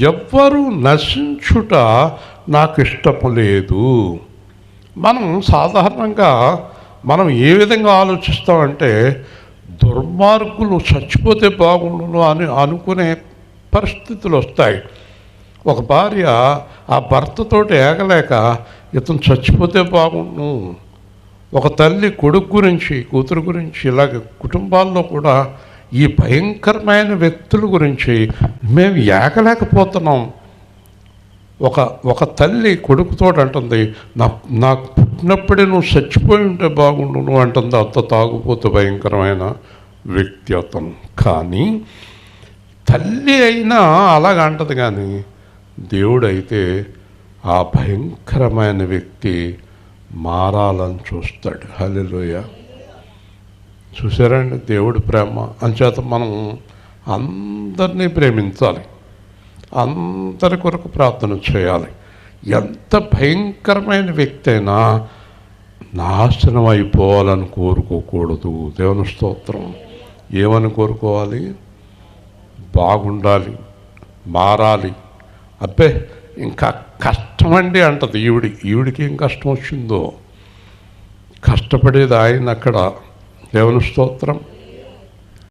ఎవ్వరూ నశించుట నాకు ఇష్టము లేదు. మనం సాధారణంగా మనం ఏ విధంగా ఆలోచిస్తామంటే, దుర్మార్గులు చచ్చిపోతే బాగుండును అని అనుకునే పరిస్థితులు వస్తాయి. ఒక భార్య ఆ భర్తతోటి ఏగలేక ఇతను చచ్చిపోతే బాగుండు, ఒక తల్లి కొడుకు గురించి, కూతురు గురించి, ఇలాగ కుటుంబాల్లో కూడా ఈ భయంకరమైన వ్యక్తుల గురించి మేము ఏగలేకపోతున్నాం. ఒక తల్లి కొడుకుతో అంటుంది, నాకు పుట్టినప్పుడే నువ్వు చచ్చిపోయి ఉంటే బాగుండు అంటుంది. అంత తాగుపోతే భయంకరమైన వ్యక్తి అతను. కానీ తల్లి అయినా అలాగ అంటది, కానీ దేవుడైతే ఆ భయంకరమైన వ్యక్తి మారాలని చూస్తాడు. హల్లెలూయా. చూసారండి దేవుడి ప్రేమ. అంచేత మనం అందరినీ ప్రేమించాలి, అందరి కొరకు ప్రార్థన చేయాలి. ఎంత భయంకరమైన వ్యక్తి అయినా నాశనం అయిపోవాలని కోరుకోకూడదు. దేవుని స్తోత్రం. ఏమని కోరుకోవాలి? బాగుండాలి, మారాలి. అబ్బే ఇంకా కష్టమండి అంటది ఈవిడికి ఏం కష్టం వచ్చిందో. కష్టపడేది ఆయన అక్కడ. దేవుని స్తోత్రం.